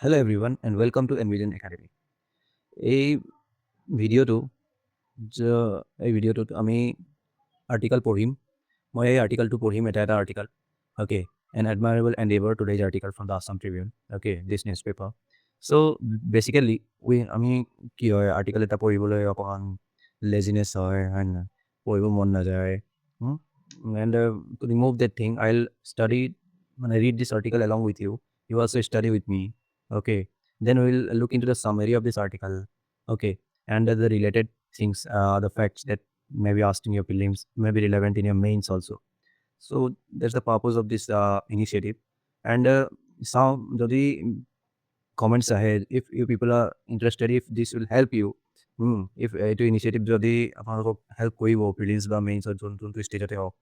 Hello everyone and welcome to Envision Academy. এই ভিডিঅ'টো এই ভিডিঅ'টোত আমি আৰ্টিকেল পঢ়িম। মই এই আৰ্টিকেলটো পঢ়িম এটা article. Okay, an admirable endeavour today's article from the Assam Tribune. Okay, this newspaper. So' basically আমি কি হয়, আৰ্টিকেল এটা পঢ়িবলৈ অকণমান লেজিনেছ হয় নহয়, পঢ়িব মন নাযায়। And to remove that thing I will study read this article along with you. You also study with me. Okay, then we'll look into the summary of this article. Okay, and the related things, the facts that may be asked in your prelims, may be relevant in your mains also. So that's the purpose of this initiative. And some jodi comments ahead, if you people are interested, if this will help you, if to initiative jodi apanalok help koribo prelims ba mains or jontu stage ate hok,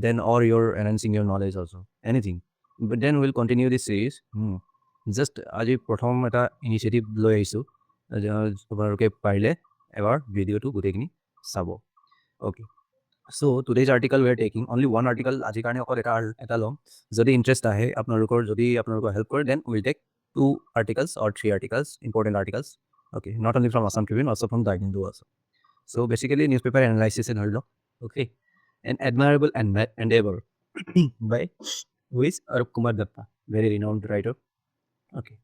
then or you're enhancing your knowledge also, anything. But then we'll continue this series. Just আজি প্ৰথম এটা initiative লৈ আহিছোঁ, তোমালোকে পাৰিলে এবাৰ ভিডিঅ'টো গোটেইখিনি চাব। অ'কে, চ' today's article we are taking only one article. আজিৰ কাৰণে অকল এটা ল'ম। যদি ইণ্টাৰেষ্ট আহে যদি আপোনালোকৰ হেল্প কৰে, then will take 2 articles or 3 articles, important articles. Okay, not only from Assam Tribune, also from the Hindu also. So basically newspaper analysis in Harlo. Okay, an admirable endeavor by who is Arup Kumar Datta, very renowned writer. Okay.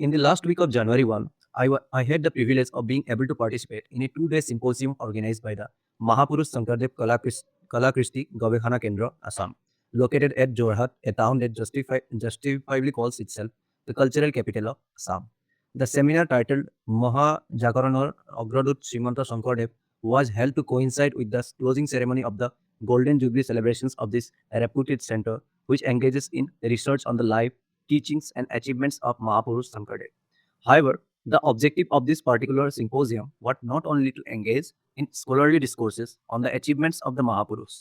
In the last week of January 1, I had the privilege of being able to participate in a 2-day symposium organized by the Mahapurush Sankardev Kala-Kristi Gabeshana Kendra, Assam, located at Jorhat, a town that justifiably calls itself the cultural capital of Assam. The seminar, titled Mahapurush Srimanta Sankardev, was held to coincide with the closing ceremony of the Golden Jubilee celebrations of this reputed center, which engages in research on the life, teachings, and achievements of Mahapurush Sankardev. However, the objective of this particular symposium was not only to engage in scholarly discourses on the achievements of the Mahapurush,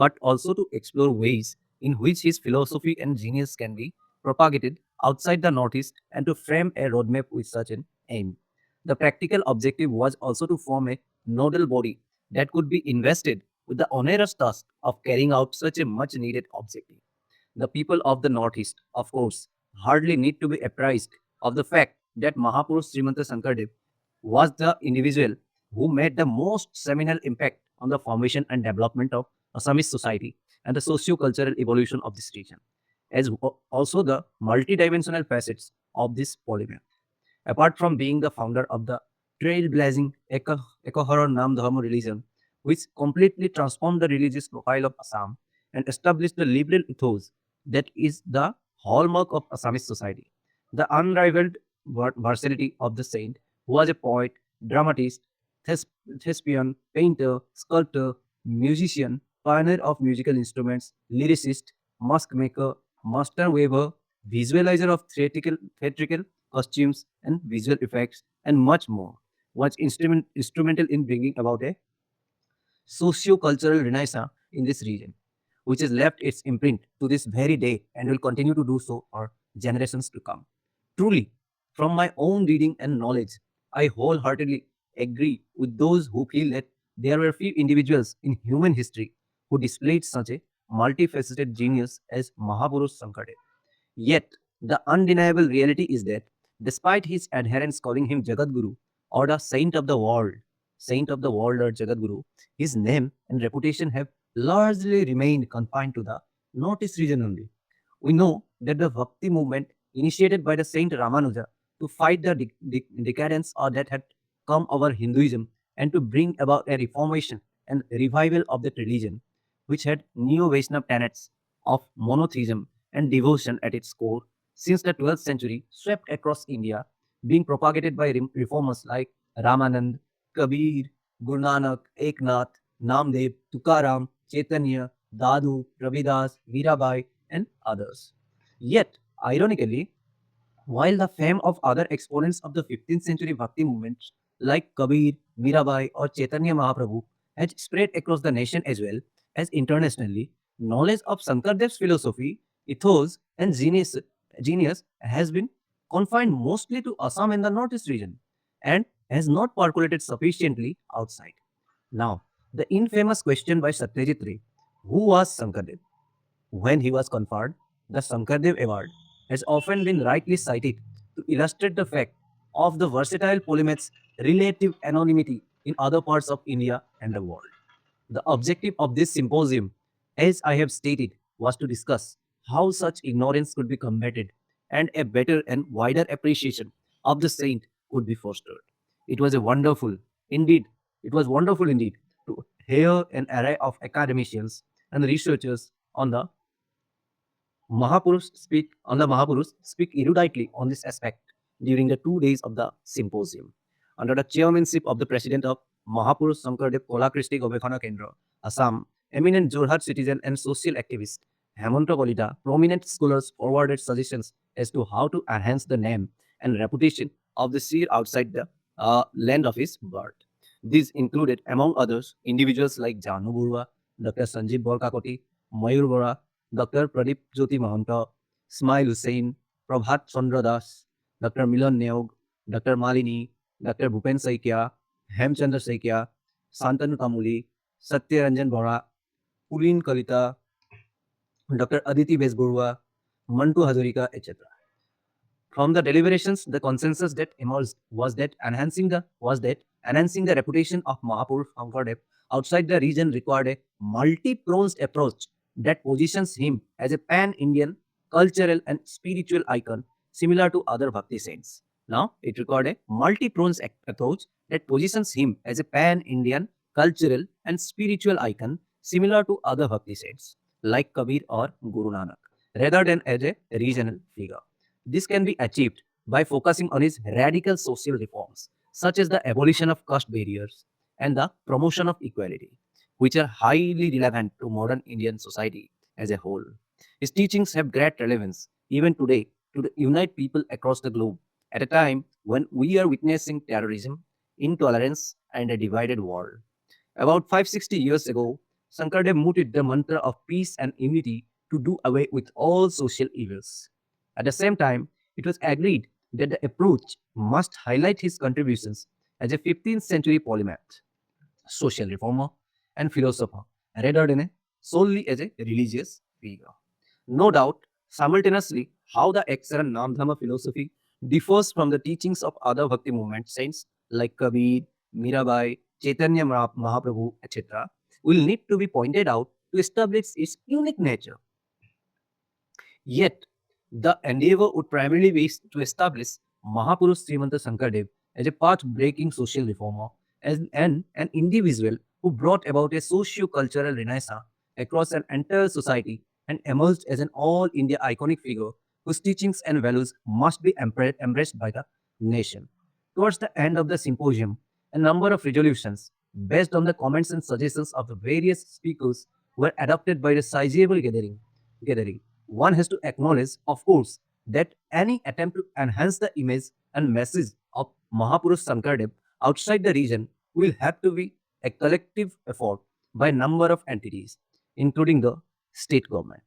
but also to explore ways in which his philosophy and genius can be propagated outside the Northeast and to frame a roadmap with such an aim. The practical objective was also to form a nodal body that could be invested with the onerous task of carrying out such a much needed objective. The people of the Northeast, of course, hardly need to be apprised of the fact that Mahapurush Srimanta Sankardev was the individual who made the most seminal impact on the formation and development of Assamese society and the socio-cultural evolution of this region, as also the multidimensional facets of this polymath. Apart from being the founder of the trailblazing Ekasaran Namdharma religion, which completely transformed the religious profile of Assam and established the liberal ethos that is the hallmark of Assamese society. The unrivaled versatility of the saint, who was a poet, dramatist, thespian, painter, sculptor, musician, pioneer of musical instruments, lyricist, mask maker, master weaver, visualizer of theatrical costumes and visual effects, and much more, was instrumental in bringing about a socio-cultural renaissance in this region, which has left its imprint to this very day and will continue to do so for generations to come. Truly, from my own reading and knowledge, I wholeheartedly agree with those who feel that there were few individuals in human history who displayed such a multifaceted genius as Mahapurush Sankardev. Yet, the undeniable reality is that despite his adherents calling him Jagadguru or the saint of the world or Jagadguru, his name and reputation have largely remained confined to the Northeast region only. We know that the Bhakti movement initiated by the Saint Ramanuja to fight the decadence that had come over Hinduism and to bring about a reformation and revival of that religion, which had neo-Vaishnava tenets of monotheism and devotion at its core, since the 12th century swept across India, being propagated by reformers like Ramanand, Kabir, Guru Nanak, Eknath, Namdev, Tukaram, Chaitanya, Dadu, Ravidas, Mirabai, and others. Yet, ironically, while the fame of other exponents of the 15th century Bhakti movements like Kabir, Mirabai, or Chaitanya Mahaprabhu has spread across the nation as well as internationally, knowledge of Sankardev's philosophy, ethos, and genius has been confined mostly to Assam and the Northeast region and has not percolated sufficiently outside. Now, the infamous question by Satyajit Ray, who was Sankardev? When he was conferred the Sankardev Award has often been rightly cited to illustrate the fact of the versatile polymath's relative anonymity in other parts of India and the world. The objective of this symposium, as I have stated, was to discuss how such ignorance could be combated and a better and wider appreciation of the saint could be fostered. It was a wonderful, indeed, it was wonderful indeed to hear an array of academicians and researchers on the Mahapurush speak eruditely on this aspect during the 2 days of the symposium. Under the chairmanship of the president of Mahapurush Sankardev Kala-Kristi Gabeshana Kendra, Assam, eminent Jorhat citizen and social activist Hemanta Kolita, prominent scholars forwarded suggestions as to how to enhance the name and reputation of the seer outside the land of his birth. These included, among others, individuals like Janu Burwa, Dr. Sanjeev Borkakoti, Mayur Bora, Dr. Pradip Jyoti Mahanta, Ismail Hussain, Prabhat Chandra Das, Dr. Milan Neog, Dr. Malini, Dr. Bhupen Saikia, Hemchandra Saikia, Santanu Tamuli, Satya Ranjan Bora, Pulin Kalita, Dr. Aditi Besburwa, Mantu Hazarika, etc. From the deliberations, the consensus that emerged was that enhancing the reputation of Mahapurush Sankardev outside the region required a multi-pronged approach that positions him as a pan-Indian cultural and spiritual icon similar to other Bhakti saints. Now, it required a multi-pronged approach that positions him as a pan-Indian cultural and spiritual icon similar to other Bhakti saints like Kabir or Guru Nanak, rather than as a regional figure. This can be achieved by focusing on his radical social reforms, such as the abolition of caste barriers and the promotion of equality, which are highly relevant to modern Indian society as a whole. His teachings have great relevance even today to unite people across the globe at a time when we are witnessing terrorism, intolerance, and a divided world. About 560 years ago, Sankardev mooted the mantra of peace and unity to do away with all social evils. At the same time, it was agreed that the approach must highlight his contributions as a 15th century polymath, social reformer, and philosopher, rather than solely as a religious figure. No doubt, simultaneously, how the Ekasaran Namdharma philosophy differs from the teachings of other Bhakti movement saints like Kabir, Mirabai, Chaitanya Mahaprabhu, etc., will need to be pointed out to establish its unique nature. Yet, the endeavor would primarily be to establish Mahapurush Srimanta Sankardev as a path-breaking social reformer and an individual who brought about a socio-cultural renaissance across an entire society and emerged as an all-India iconic figure whose teachings and values must be embraced by the nation. Towards the end of the symposium, a number of resolutions based on the comments and suggestions of the various speakers were adopted by the sizable gathering. One has to acknowledge, of course, that any attempt to enhance the image and message of Mahapurush Sankardev outside the region will have to be a collective effort by a number of entities, including the state government,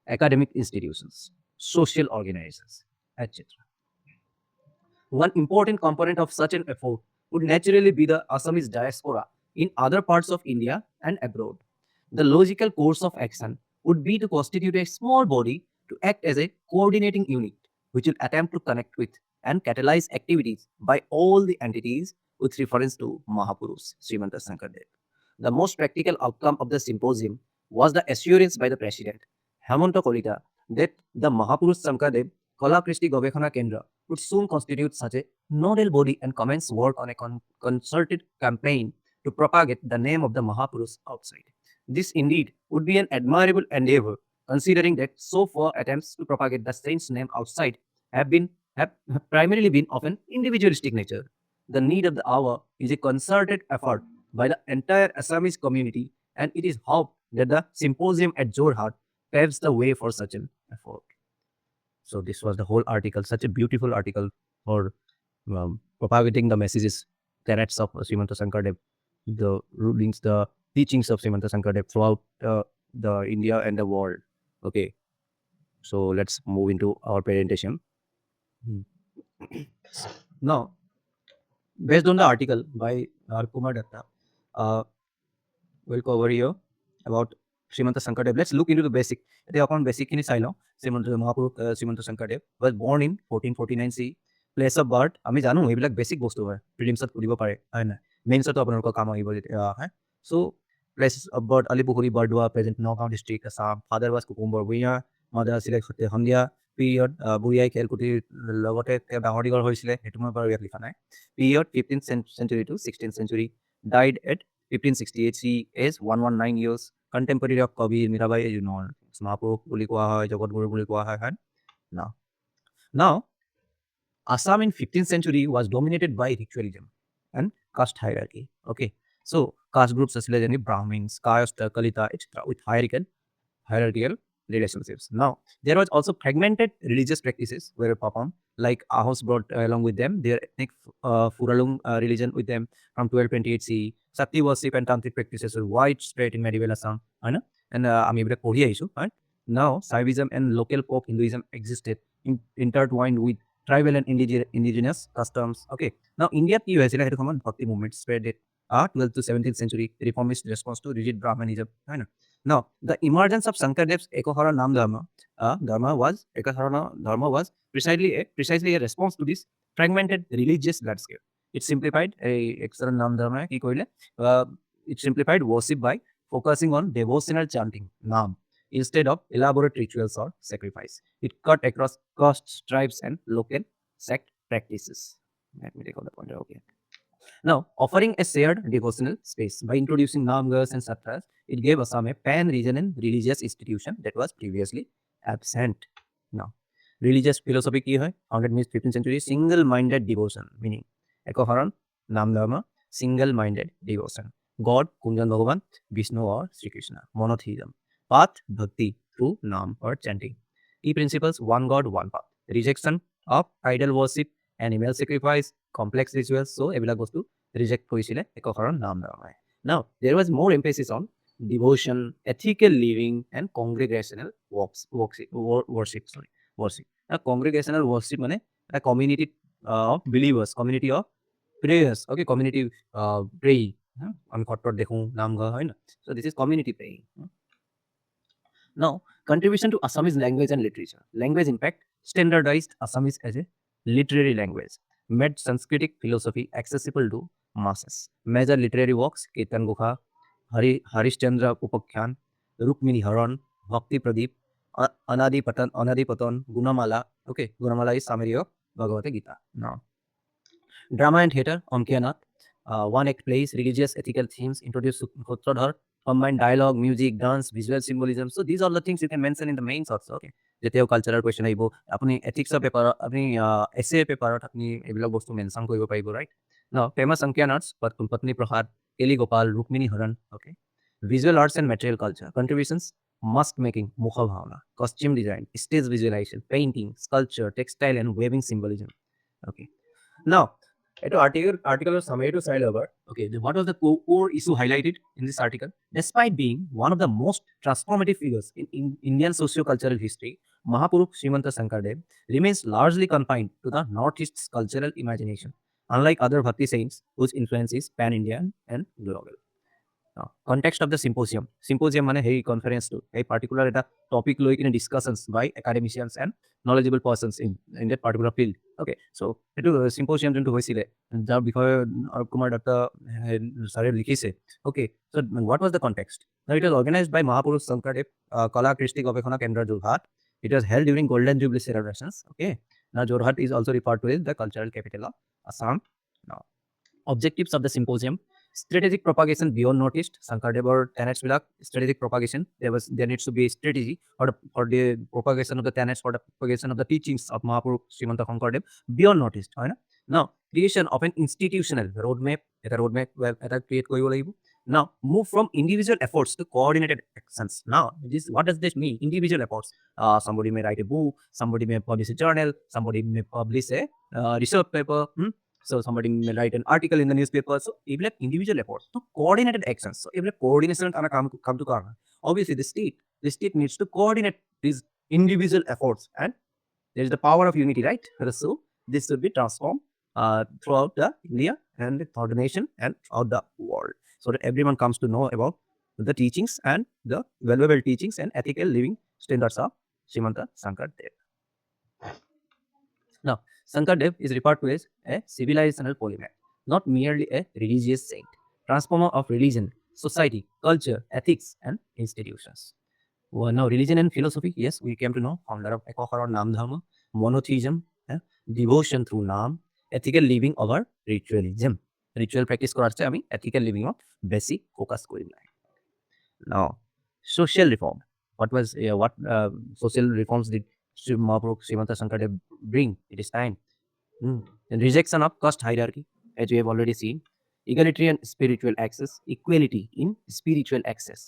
academic institutions, social organizations, etc. One important component of such an effort would naturally be the Assamese diaspora in other parts of India and abroad. The logical course of action would be to constitute a small body to act as a coordinating unit, which will attempt to connect with and catalyze activities by all the entities with reference to Mahapurush Srimanta Sankardev. The most practical outcome of the symposium was the assurance by the president, Hemanta Kolita, that the Mahapurush Sankardev Kala-Kristi Gabeshana Kendra would soon constitute such a nodal body and commence work on a concerted campaign to propagate the name of the Mahapurush outside. This indeed would be an admirable endeavor, considering that so far attempts to propagate the saint's name outside have primarily been of an individualistic nature. The need of the hour is a concerted effort by the entire Assamese community, and it is hoped that the symposium at Jorhat paves the way for such an effort. So this was the whole article, such a beautiful article for propagating the messages, tenets of Srimanta Sankardev, the rulings, the teachings of Srimanta Sankardev throughout the India and the world. Okay, so let's move into our presentation. Now, based on the article by R. Kumar Datta, we'll cover here about Srimanta Sankardev. Let's look into the basic. They upon basic in Silo. Mahapurush Srimanta Sankardev was born in 1449 CE. Place of birth. আমি জানো এইবিলাক basic বস্তু হয় প্ৰিলিমছত কৰিব পাৰে হয় না মেইনছতো আপোনালোকৰ কাম আহিব হয় so place of birth Alipukhuri Bordowa present Nagaon district Assam father was কুকুম্বৰ ভূঞা মাদাৰ আছিলে সন্ধিয়া পিৰিয়ড ভূঞাই খেলকুটিৰ লগতে তেওঁ ডাঙৰ দীঘল হৈছিলে সেইটো মই বাৰু ইয়াত লিখা নাই period 15th century to 16th century died at 1568 CE age 119 years contemporary of Kavi Mirabai you know Mahapurush বুলি কোৱা হয় জগতগুৰু বুলি কোৱা হয় হয় now Assam in 15th century was dominated by ritualism and caste hierarchy. Okay, so caste groups such as Brahmins, Kayasta, Kalita, etc. with hierarchical relationships. Now, there was also fragmented religious practices were performed, like Ahos brought along with them their ethnic Furalung religion with them from 1228 CE. Sakti worship and tantric practices were widespread in medieval Assam. And I'm able to Korea issue. Now, Saivism and local folk Hinduism existed intertwined with tribal and indigenous customs. Okay. Now, India কি হয়েছিল সেইটো সময়ত ভক্তি movement spread it 12th to 17th century reformist response to rigid Brahmanism. Now, the emergence of Sankardev's Ekasaran Namdharma was precisely a response to this fragmented religious landscape. It simplified Ekasaran Namdharma কি কৰিলে it simplified worship by focusing on devotional chanting Nam instead of elaborate rituals or sacrifice. It cut across castes, tribes, and local sect practices. Let me take out the pointer. Okay. Now, offering a shared devotional space by introducing Namgas and Satras, it gave Assam a pan-regional religious institution that was previously absent. Now, religious philosophy ki hai? Founded in 15th century, single-minded devotion, meaning Ekasaran Namdharma, single-minded devotion. God, Kunjan Bhagavan, Vishnu or Sri Krishna, monotheism. Path, bhakti, through Nam or chanting. Key principles, one God, one path. Rejection of idol worship, animal sacrifice, complex rituals. So, এইবিলাক বস্তু reject কৰিছিলে Ekasaran Namdharma. Now, there was more emphasis on devotion, ethical living, and congregational worship. Now, congregational worship মানে a community of believers, community of prayers. Okay, community praying. আমি ঘটত দেখোঁ নাম গোৱা হয় না. So, this is community praying. Now, contribution to Assamese language and literature. Language, in fact, standardized Assamese as a literary language, made Sanskritic philosophy accessible to masses. Major literary works, Ketan Gukha, Harishchandra Upakhyan, Rukmini Haran, Bhakti Pradip, Anadi Patan, Gunamala. Okay, Gunamala is summary of Bhagavad Gita. Now, drama and theatre, Amkiyanath, one-act plays, religious ethical themes, introduced Sutradhar, combined dialogue, music, dance, visual symbolism. So these are the things you can mention in the mains also. Okay. যেতিয়াও কালচাৰৰ question আহিব আপুনি এথিক্সৰ পেপাৰত আপুনি এছে পেপাৰত আপুনি এইবিলাক বস্তু মেনশ্যন কৰিব পাৰিব ৰাইট ন ফেমাছ অংকিয়ান আৰ্টছ পত্নী প্ৰসাদ কেলি Gopal Rukmini Haran okay visual arts and material culture contributions mask making mukh bhaona costume design stage visualisation painting sculpture textile and ৱেভিং চিম্বলিজম অ'কে নাও এইটো article summary to style over. Okay, what was the core issue highlighted in this article? Despite being one of the most transformative figures in Indian socio-cultural history, Mahapurush Srimanta Sankardev remains largely confined to the Northeast's cultural imagination, unlike other Bhakti saints whose influence is pan-Indian and global. Context of the symposium. Symposium মানে hey conference to a particular topic like in discussions by academicians and knowledgeable persons in that particular field. Okay, so etu symposium jonto hoisile jar bikhoye Kumar Datta sare likhise. Okay, so what was the context? Now it was organized by Mahapurush Sankardev Kala-Kristi Gabeshana Kendra Jorhat. It was held during Golden Jubilee celebrations. Okay, now Jorhat is also referred to as the cultural capital of Assam. Now, objectives of the symposium. Strategic propagation beyond Northeast. Sankardev or tenets will strategic propagation. There needs to be a strategy for the propagation of the tenets, for the propagation of the teachings of Mahapurush Srimanta Sankardev beyond Northeast. Right? Now, creation of an institutional roadmap. Create koibo laibo. Now, move from individual efforts to coordinated actions. Now, what does this mean? Individual efforts. Somebody may write a book. Somebody may publish a journal. Somebody may publish a research paper. So somebody may write an article in the newspaper. So even like individual efforts to coordinated actions. So even like coordination come to karma. Obviously, the state needs to coordinate these individual efforts, and there is the power of unity, right? So this should be transformed throughout the India and throughout the nation and throughout the world, so that everyone comes to know about the teachings and the valuable teachings and ethical living standards of Srimanta Sankardev. Now, Sankardev is referred to as a civilisational polymath, not merely a religious saint, transformer of religion, society, culture, ethics, and institutions. Well, now, religion and philosophy, yes, we came to know, founder of Ekasaran Namdharma, monotheism, devotion through Nam, ethical living over ritualism. Ritual practice করার চেয়ে আমি ethical living of basic focus করি না. Now, social reform. What social reforms did Mahapurush Srimanta Sankardev bring? It is time. And rejection of caste hierarchy, as we have already seen. Egalitarian spiritual access, equality in spiritual access.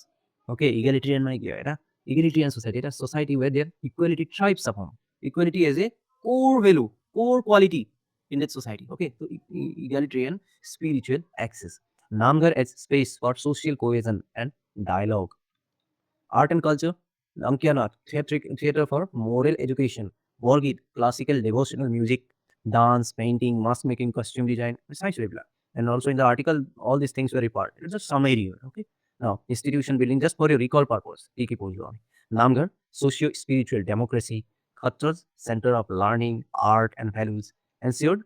Okay, egalitarian মানে কি হয় এটা? Egalitarian society, এটা society where there equality thrives upon. Equality as a core value, core quality in that society. Okay, so egalitarian spiritual access. Namgar as space for social cohesion and dialogue. Art and culture, Ankyanath, theatre for moral education, Borgit, classical devotional music, dance, painting, mask making, costume design, precisely blah. And also in the article, all these things were reported. It's just summary here. Okay. Now, institution building, just for your recall purpose. Namgar, socio-spiritual democracy, Khatra's center of learning, art, and values, ensured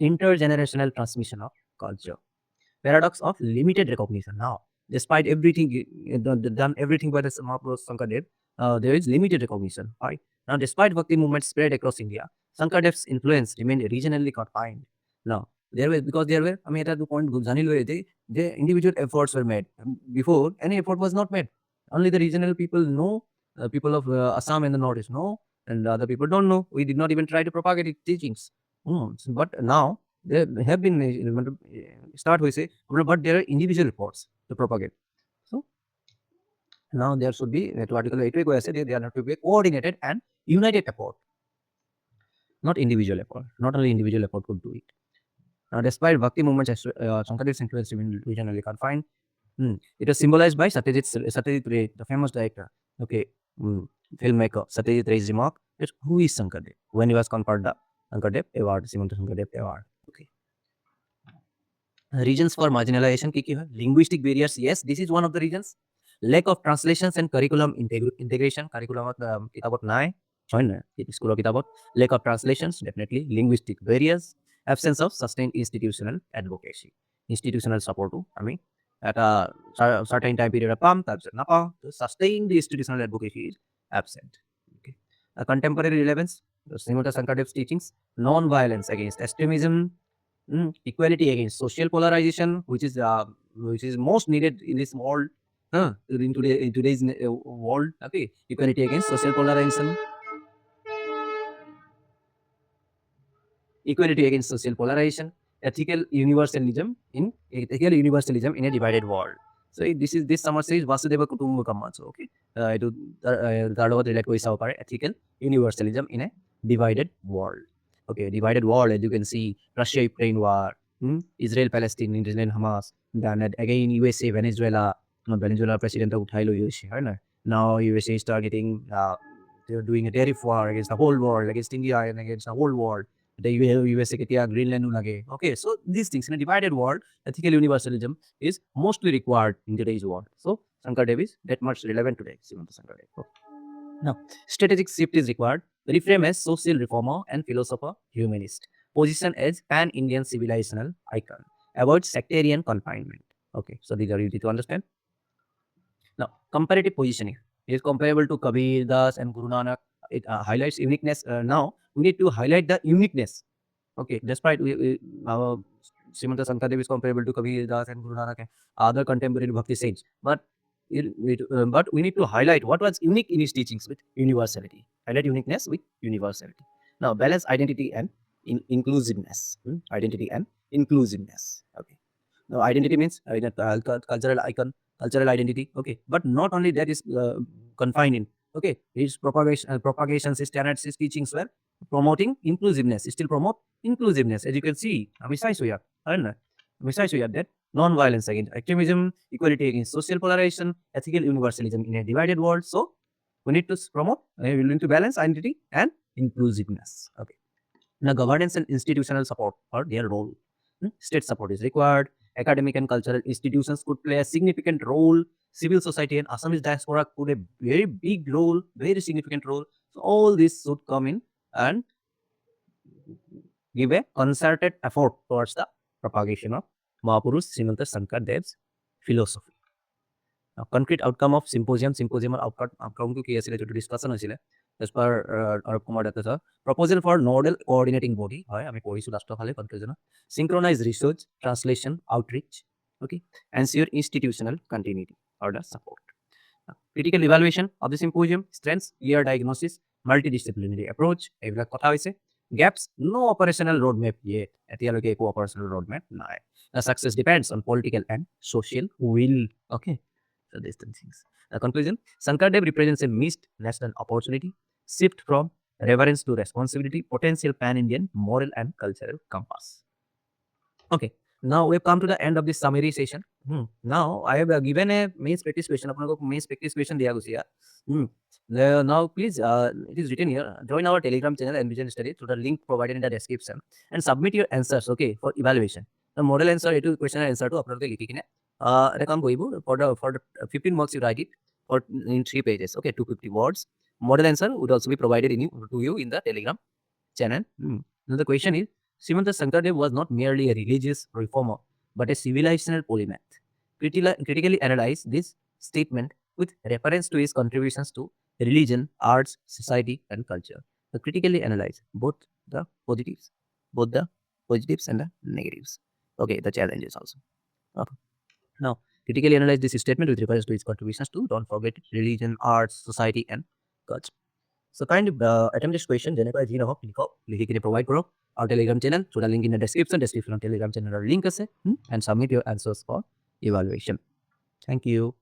intergenerational transmission of culture. Paradox of limited recognition. Now, despite everything done everything by the Mahapurush Sankardev, there is limited recognition. Right? Now, despite Bhakti movement spread across India, Sankardev's influence remained regionally confined. Now, because there were, I mean, at the point, the individual efforts were made. Before, any effort was not made. Only the regional people know, people of Assam and the Northeast know, and other people don't know. We did not even try to propagate its teachings. But now, there have been start we say, but there are individual efforts to propagate. So now there should be to article 8 we say there have to be coordinated and united effort, not individual effort. Not only individual effort could do it. Now, despite Bhakti movement, Sankardev's influence remained regionally confined. It was symbolized by Satyajit Ray, the famous director. Okay, filmmaker Satyajit Ray's remark that who is Sankardev when he was conferred the Sankardev Award, Srimanta Sankardev Award. Okay. Reasons for marginalization, linguistic barriers. Yes, this is one of the reasons. Lack of translations and curriculum integration. Curriculum kitabot nai, join school kitabot. Lack of translations, definitely. Linguistic barriers. Absence of sustained institutional advocacy. Institutional support, I mean, at a certain time period of sustain the institutional advocacy is absent. Okay. A contemporary relevance, Srimanta Sankardev's teachings, non-violence against extremism, equality against social polarization, which is most needed in this world, in today's world. Okay, equality against social polarization, equality against social polarization, ethical universalism in a divided world. So this summer says Vasudeva Kutumbakam also. Okay, ethical universalism in a divided world. Okay, divided world, as you can see, Russia-Ukraine war, Israel-Palestine, Israel-Hamas, then again USA, Venezuela president uthailo USA, right? Now USA is targeting, they're doing a tariff war against the whole world, against India and against the whole world. The USA ketia Greenland lage. Okay, so these things in a divided world, ethical universalism is mostly required in today's world. So Sankardev is that much relevant today, Srimanta Sankardev. Okay. Now, strategic shift is required. Reframe as social reformer and philosopher, humanist. Position as pan-Indian civilizational icon. Avoid sectarian confinement. Okay, so these are easy to understand. Now, comparative positioning is comparable to Kabir Das and Guru Nanak. It highlights uniqueness. Now, we need to highlight the uniqueness. Okay, despite Srimanta Sankardev is comparable to Kabir Das and Guru Nanak and other contemporary Bhakti saints, but we need to highlight what was unique in his teachings with universality. Highlight uniqueness with universality. Now, balance identity and inclusiveness. Identity and inclusiveness. Okay. Now, identity means cultural icon, cultural identity. Okay, but not only that is confined in. Okay, his propagation standards, his teachings were promoting inclusiveness. Still promote inclusiveness, as you can see. That non-violence against extremism, equality against social polarization, ethical universalism in a divided world. So we need to promote, we need to balance identity and inclusiveness. Okay. Now, governance and institutional support for their role. State support is required. Academic and cultural institutions could play a significant role civil society and Assamese diaspora played a very big role, very significant role. So all this should come in and give a concerted effort towards the propagation of Mahapurush Srimanta Sankardev's philosophy. Now, concrete outcome of symposium outcome to KSL to discussion as per Arab Kumar Data, proposal for nodal coordinating body, conclusion, synchronized research, translation, outreach, okay, ensure institutional continuity or the support. Critical evaluation of the symposium, strengths, clear diagnosis, multidisciplinary approach, gaps, no operational roadmap yet. Operational roadmap, no. The success depends on political and social will. Okay, so these things. The conclusion: Sankardev represents a missed national opportunity, shift from reverence to responsibility, potential pan-Indian moral and cultural compass. Okay. Now we have come to the end of this summary session. Now I have given a mains practice question. Mains practice question diya gusiya. Now please, it is written here. Join our Telegram channel Envision Study through the link provided in the description and submit your answers. Okay, for evaluation. The model answer, it question and answer to upload the for the 15 marks you write it for in 3 pages. Okay, 250 words. Model answer would also be provided to you in the Telegram channel. Now the question is, Srimanta Sankardev was not merely a religious reformer, but a civilisational polymath. Critically analyze this statement with reference to his contributions to religion, arts, society, and culture. So critically analyze both the positives and the negatives. Okay, the challenges also. Okay. Now, critically analyze this statement with reference to its contributions to, don't forget, religion, arts, society, and culture. So kind of attempt this question, Jennifer, provide for our Telegram channel. So the link in the description on Telegram channel or link and submit your answers for evaluation. Thank you.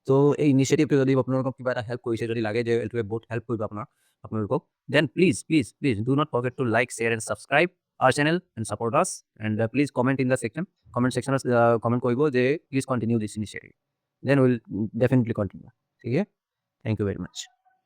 So a initiative to help both help then please do not forget to like, share, and subscribe our channel and support us. And please comment in the comment section. Comment please continue this initiative. Then we'll definitely continue. Okay? Thank you very much.